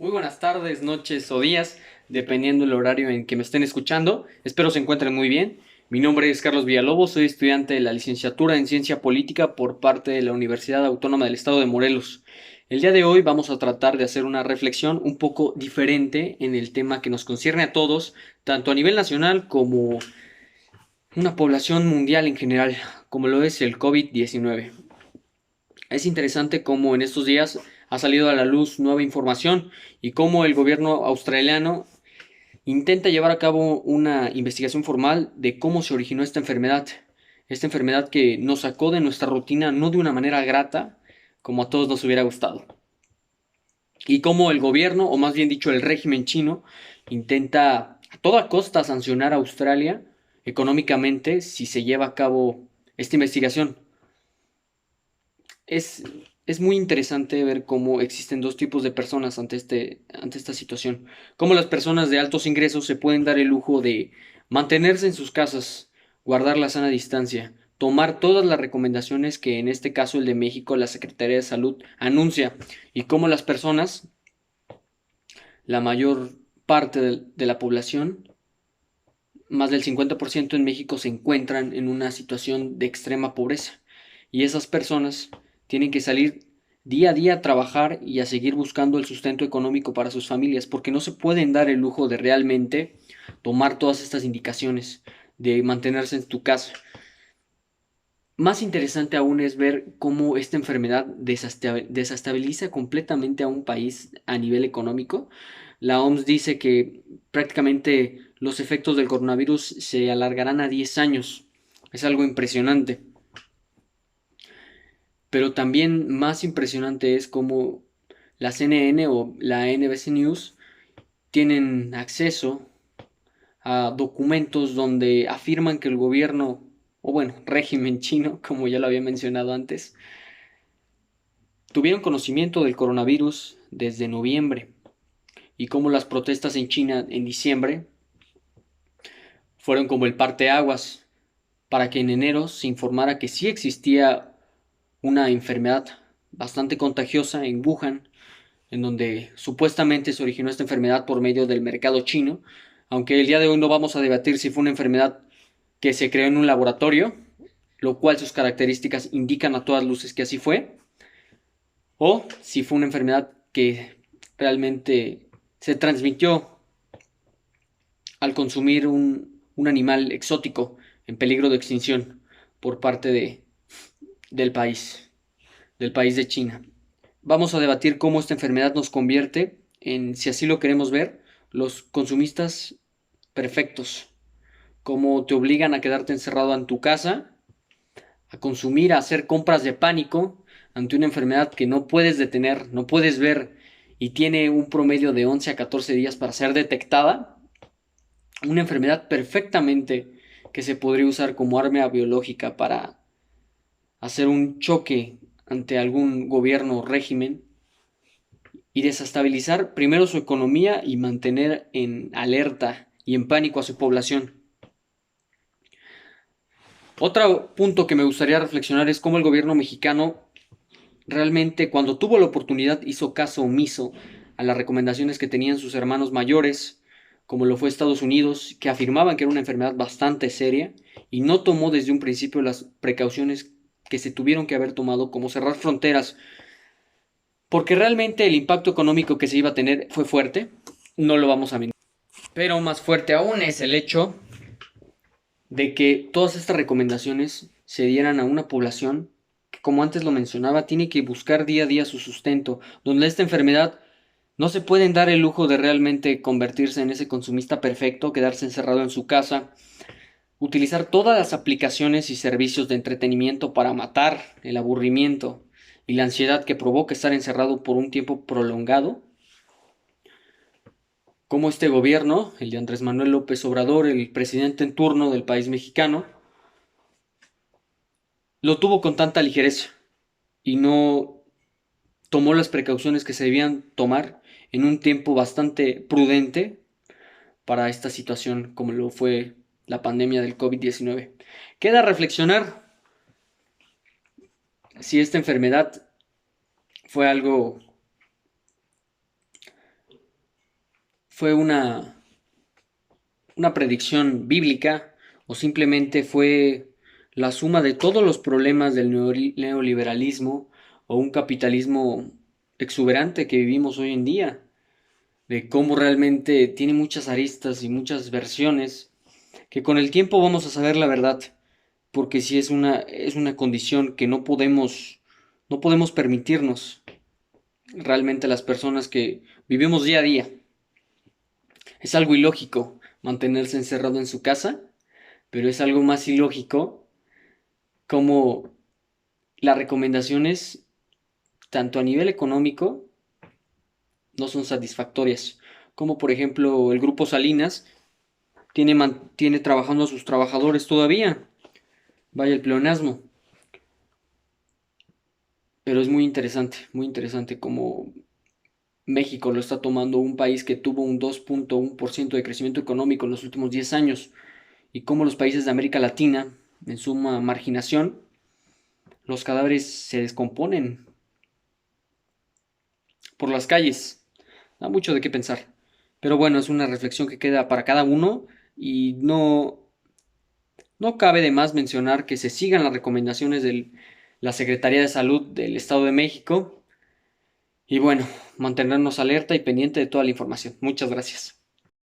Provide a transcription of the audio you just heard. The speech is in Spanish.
Muy buenas tardes, noches o días, dependiendo del horario en que me estén escuchando. Espero se encuentren muy bien. Mi nombre es Carlos Villalobos, soy estudiante de la licenciatura en Ciencia Política por parte de la Universidad Autónoma del Estado de Morelos. El día de hoy vamos a tratar de hacer una reflexión un poco diferente en el tema que nos concierne a todos, tanto a nivel nacional como una población mundial en general, como lo es el COVID-19. Es interesante cómo en estos días ha salido a la luz nueva información y cómo el gobierno australiano intenta llevar a cabo una investigación formal de cómo se originó esta enfermedad que nos sacó de nuestra rutina no de una manera grata como a todos nos hubiera gustado, y cómo el gobierno, o más bien dicho el régimen chino, intenta a toda costa sancionar a Australia económicamente si se lleva a cabo esta investigación. Es, es muy interesante ver cómo existen dos tipos de personas ante esta situación. Cómo las personas de altos ingresos se pueden dar el lujo de mantenerse en sus casas, guardar la sana distancia, tomar todas las recomendaciones que en este caso el de México la Secretaría de Salud anuncia, y cómo las personas, la mayor parte de la población, más del 50% en México, se encuentran en una situación de extrema pobreza. Y esas personas tienen que salir día a día a trabajar y a seguir buscando el sustento económico para sus familias, porque no se pueden dar el lujo de realmente tomar todas estas indicaciones, de mantenerse en tu casa. Más interesante aún es ver cómo esta enfermedad desestabiliza completamente a un país a nivel económico. La OMS dice que prácticamente los efectos del coronavirus se alargarán a 10 años. Es algo impresionante. Pero también más impresionante es cómo la CNN o la NBC News tienen acceso a documentos donde afirman que el gobierno, o bueno, régimen chino, como ya lo había mencionado antes, tuvieron conocimiento del coronavirus desde noviembre, y cómo las protestas en China en diciembre fueron como el parteaguas para que en enero se informara que sí existía una enfermedad bastante contagiosa en Wuhan, en donde supuestamente se originó esta enfermedad por medio del mercado chino, aunque el día de hoy no vamos a debatir si fue una enfermedad que se creó en un laboratorio, lo cual sus características indican a todas luces que así fue, o si fue una enfermedad que realmente se transmitió al consumir un animal exótico en peligro de extinción por parte del país, del país de China. Vamos a debatir cómo esta enfermedad nos convierte en, si así lo queremos ver, los consumistas perfectos, cómo te obligan a quedarte encerrado en tu casa, a consumir, a hacer compras de pánico ante una enfermedad que no puedes detener, no puedes ver, y tiene un promedio de 11 a 14 días para ser detectada. Una enfermedad perfectamente que se podría usar como arma biológica para hacer un choque ante algún gobierno o régimen y desestabilizar primero su economía y mantener en alerta y en pánico a su población. Otro punto que me gustaría reflexionar es cómo el gobierno mexicano realmente, cuando tuvo la oportunidad, hizo caso omiso a las recomendaciones que tenían sus hermanos mayores, como lo fue Estados Unidos, que afirmaban que era una enfermedad bastante seria, y no tomó desde un principio las precauciones que se tuvieron que haber tomado, como cerrar fronteras, porque realmente el impacto económico que se iba a tener fue fuerte, no lo vamos a mentir. Pero más fuerte aún es el hecho de que todas estas recomendaciones se dieran a una población que, como antes lo mencionaba, tiene que buscar día a día su sustento, donde esta enfermedad no se pueden dar el lujo de realmente convertirse en ese consumista perfecto, quedarse encerrado en su casa, utilizar todas las aplicaciones y servicios de entretenimiento para matar el aburrimiento y la ansiedad que provoca estar encerrado por un tiempo prolongado, como este gobierno, el de Andrés Manuel López Obrador, el presidente en turno del país mexicano, lo tuvo con tanta ligereza y no tomó las precauciones que se debían tomar en un tiempo bastante prudente para esta situación como lo fue la pandemia del COVID-19. Queda reflexionar si esta enfermedad fue algo fue una predicción bíblica o simplemente fue la suma de todos los problemas del neoliberalismo o un capitalismo exuberante que vivimos hoy en día, de cómo realmente tiene muchas aristas y muchas versiones, que con el tiempo vamos a saber la verdad, porque si es una condición que no podemos permitirnos realmente las personas que vivimos día a día. Es algo ilógico mantenerse encerrado en su casa, pero es algo más ilógico como las recomendaciones, tanto a nivel económico, no son satisfactorias. Como por ejemplo el grupo Salinas tiene trabajando a sus trabajadores todavía. Vaya el pleonasmo. Pero es muy interesante como México lo está tomando un país que tuvo un 2.1% de crecimiento económico en los últimos 10 años y cómo los países de América Latina, en suma marginación, los cadáveres se descomponen por las calles. Da mucho de qué pensar. Pero bueno, es una reflexión que queda para cada uno y no cabe de más mencionar que se sigan las recomendaciones de la Secretaría de Salud del Estado de México y bueno, mantenernos alerta y pendiente de toda la información. Muchas gracias.